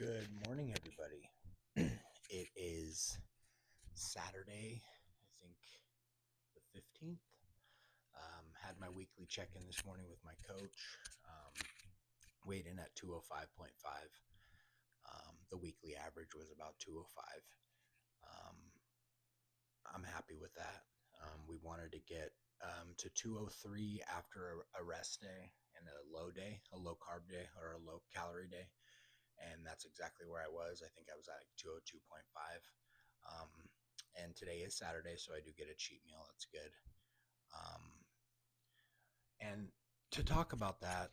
Good morning, everybody. It is Saturday, I think the 15th. Had my weekly check-in this morning with my coach. Weighed in at 205.5. The weekly average was about 205. Um, I'm happy with that. We wanted to get to 203 after a rest day and a low day, a low carb day or a low calorie day. And that's exactly where I was. I think I was at 202.5. And today is Saturday, so I do get a cheat meal. That's good. And to talk about that,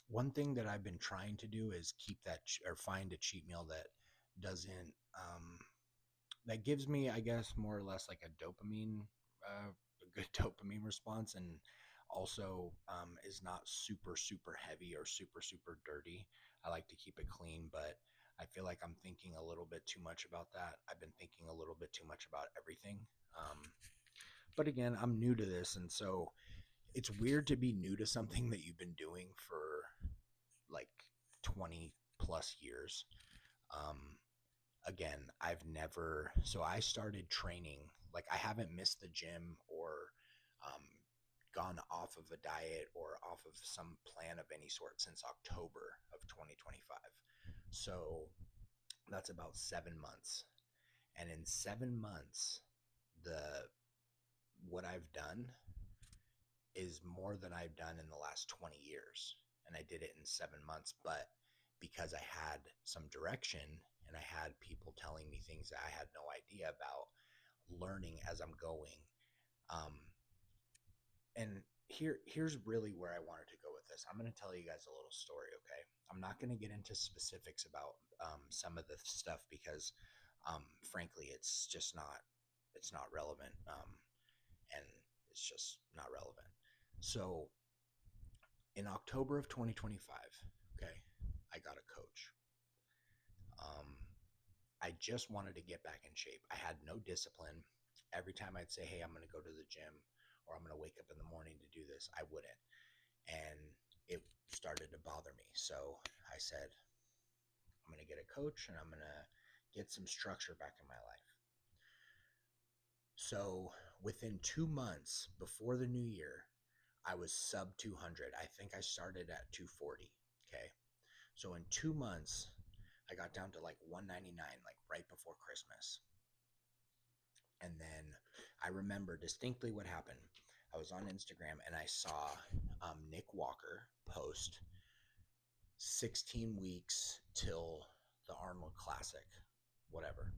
one thing that I've been trying to do is keep that or find a cheat meal that doesn't, that gives me, I guess, more or less like a good dopamine response, and also is not super, super heavy or super, super dirty. I like to keep it clean, but I feel like I'm thinking a little bit too much about that. I've been thinking a little bit too much about everything. But again, I'm new to this, and so it's weird to be new to something that you've been doing for like 20 plus years. Um, Again, so I started training, like I haven't missed the gym or um, gone off of a diet or off of some plan of any sort since October of 2025. So that's about 7 months. And in 7 months, the what I've done is more than I've done in the last 20 years. And I did it in 7 months, but because I had some direction and I had people telling me things that I had no idea about, learning as I'm going. Um, and here's really where I wanted to go with this. I'm going to tell you guys a little story, okay? I'm not going to get into specifics about some of the stuff because, frankly, it's not relevant, and it's just not relevant. So in October of 2025, okay, I got a coach. I just wanted to get back in shape. I had no discipline. Every time I'd say, hey, I'm going to go to the gym or I'm going to wake up in the morning to do this, I wouldn't. And it started to bother me. So I said, I'm going to get a coach and I'm going to get some structure back in my life. So within 2 months before the new year, I was sub 200. I think I started at 240. Okay. So in 2 months, I got down to like 199, like right before Christmas. And then I remember distinctly what happened. I was on Instagram and I saw Nick Walker post 16 weeks till the Arnold Classic, whatever.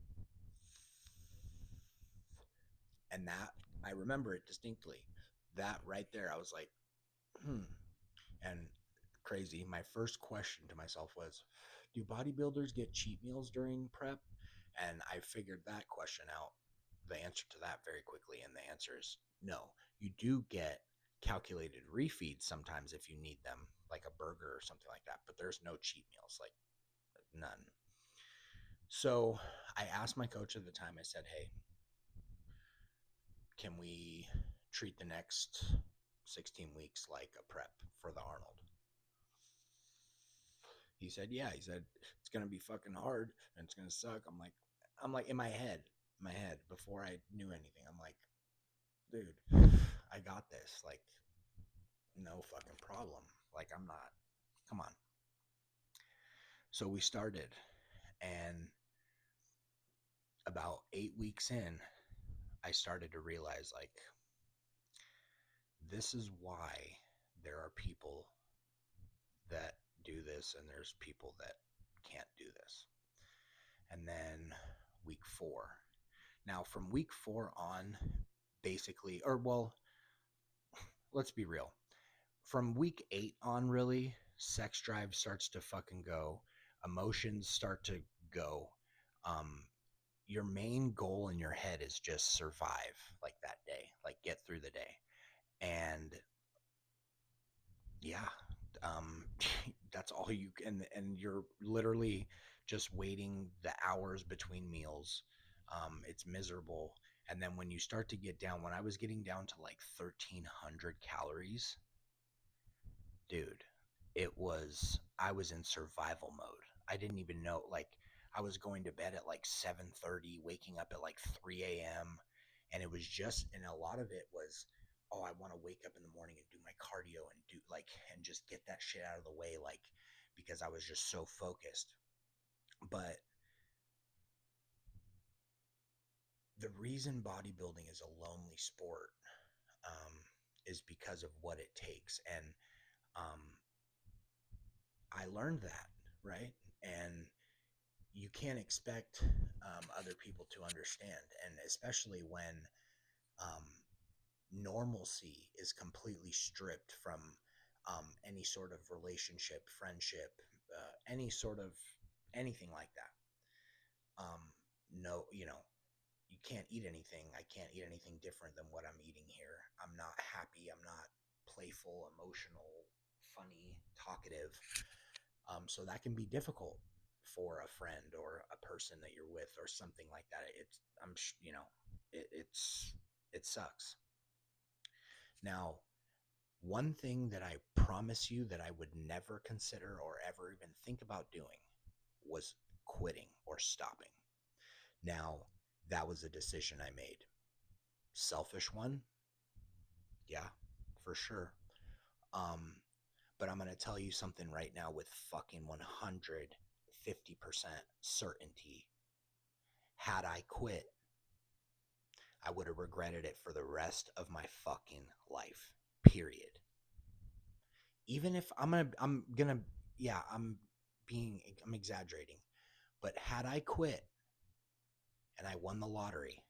And that, I remember it distinctly. That right there, I was like, And crazy, my first question to myself was, do bodybuilders get cheat meals during prep? And I figured that question out, the answer to that very quickly. And the answer is no. You do get calculated refeeds sometimes if you need them, like a burger or something like that, but there's no cheat meals, like none. So I asked my coach at the time, I said, hey, can we treat the next 16 weeks like a prep for the Arnold? He said, yeah. He said, it's going to be fucking hard and it's going to suck. I'm like in my head, before I knew anything, I'm like, dude, I got this. Like, no fucking problem. Like, I'm not, come on. So we started, and about 8 weeks in, I started to realize, like, this is why there are people that do this and there's people that can't do this. And then week 4. Now, from week 4 on, basically, or well, let's be real. From week 8 on, really, sex drive starts to fucking go. Emotions start to go. Your main goal in your head is just survive, like that day, like get through the day. And yeah, um, that's all you can. And you're literally just waiting the hours between meals. It's miserable. And then when you start to get down, when I was getting down to like 1,300 calories, dude, I was in survival mode. I didn't even know, like, I was going to bed at like 7:30, waking up at like 3 a.m. And it was just, and a lot of it was, oh, I want to wake up in the morning and do my cardio and do like, and just get that shit out of the way, like, because I was just so focused. But the reason bodybuilding is a lonely sport um, is because of what it takes. And um, I learned that, right? And you can't expect other people to understand. And especially when um, normalcy is completely stripped from any sort of relationship, friendship, any sort of anything like that. No, you know, you can't eat anything. I can't eat anything different than what I'm eating here. I'm not happy. I'm not playful, emotional, funny, talkative. So that can be difficult for a friend or a person that you're with or something like that. You know, it sucks. Now, one thing that I promise you that I would never consider or ever even think about doing was quitting or stopping. Now, that was a decision I made. Selfish one, yeah, for sure. Um, but I'm gonna tell you something right now with fucking 150% certainty. Had I quit, I would have regretted it for the rest of my fucking life. Period. Even if yeah, I'm exaggerating. But had I quit and I won the lottery,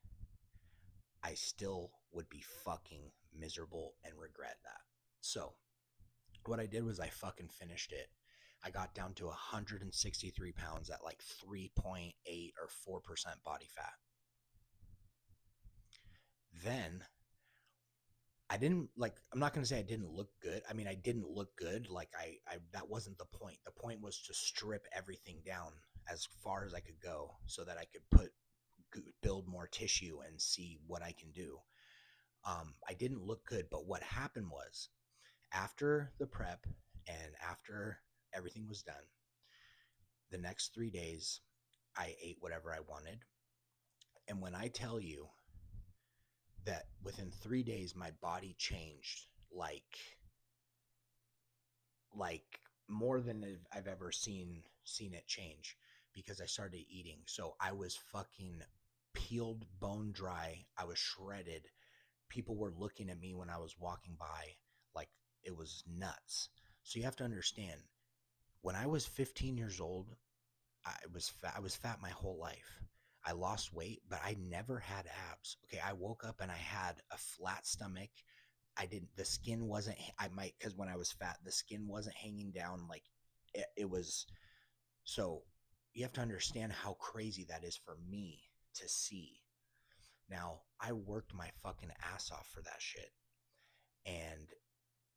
I still would be fucking miserable and regret that. So, what I did was I fucking finished it. I got down to 163 pounds at like 3.8 or 4% body fat. Then I didn't like, I'm not going to say I didn't look good. I mean, I didn't look good. Like that wasn't the point. The point was to strip everything down as far as I could go so that I could build more tissue and see what I can do. I didn't look good, but what happened was after the prep and after everything was done, the next 3 days, I ate whatever I wanted. And when I tell you that within 3 days, my body changed like more than I've ever seen it change because I started eating. So I was fucking peeled bone dry. I was shredded. People were looking at me when I was walking by like it was nuts. So you have to understand, when I was 15 years old, I was fat my whole life. I lost weight, but I never had abs. Okay, I woke up and I had a flat stomach. I didn't, the skin wasn't, I might, because when I was fat, the skin wasn't hanging down like it was. So you have to understand how crazy that is for me to see. Now, I worked my fucking ass off for that shit. And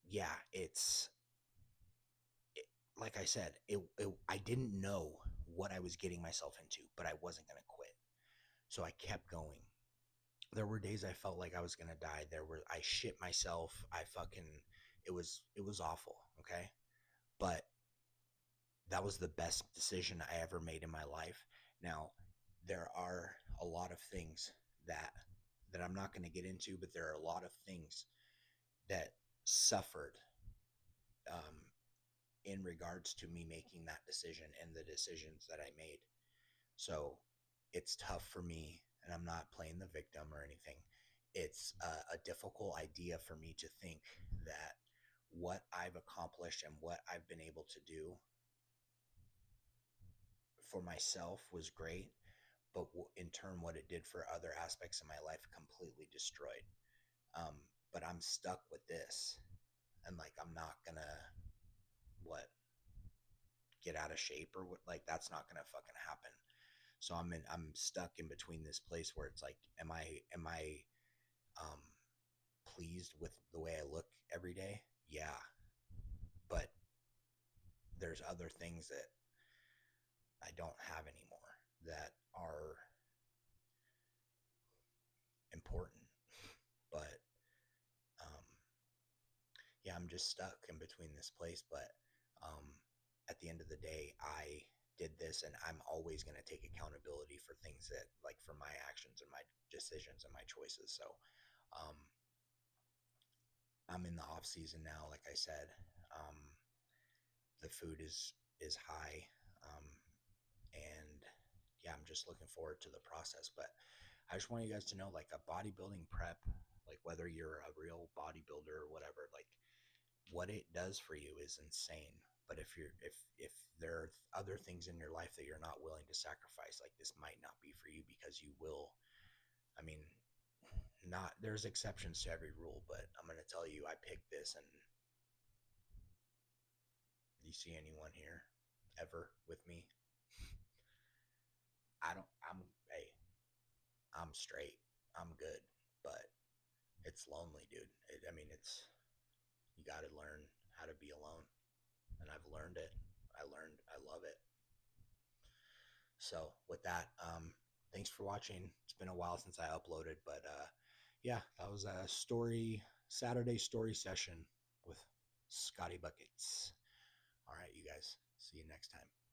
yeah, like I said, I didn't know what I was getting myself into, but I wasn't going to quit. So I kept going. There were days I felt like I was going to die. I shit myself. It was awful. Okay. But that was the best decision I ever made in my life. Now, there are a lot of things that I'm not going to get into, but there are a lot of things that suffered um, in regards to me making that decision and the decisions that I made. So it's tough for me, and I'm not playing the victim or anything. It's a difficult idea for me to think that what I've accomplished and what I've been able to do for myself was great, but in turn, what it did for other aspects of my life completely destroyed. Um, but I'm stuck with this, and like I'm not gonna what get out of shape or what, like that's not gonna fucking happen. So I'm stuck in between this place where it's like, am I um, pleased with the way I look every day? Yeah, but there's other things that I don't have anymore that are important. But um, yeah, I'm just stuck in between this place. But um, at the end of the day, did this, and I'm always going to take accountability for things that, like, for my actions and my decisions and my choices. So um, I'm in the off season now. Like I said, um, the food is high, um, and yeah, I'm just looking forward to the process. But I just want you guys to know, like, a bodybuilding prep, like whether you're a real bodybuilder or whatever, like what it does for you is insane. But if there are other things in your life that you're not willing to sacrifice, like, this might not be for you, because you will. I mean, not there's exceptions to every rule, but I'm gonna tell you, I picked this, and you see anyone here ever with me? I don't. Hey, I'm straight. I'm good, but it's lonely, dude. I mean, you got to learn how to be alone, and I've learned it. I love it. So with that, thanks for watching. It's been a while since I uploaded, but yeah, that was a Saturday story session with Scotty Buckets. All right, you guys, see you next time.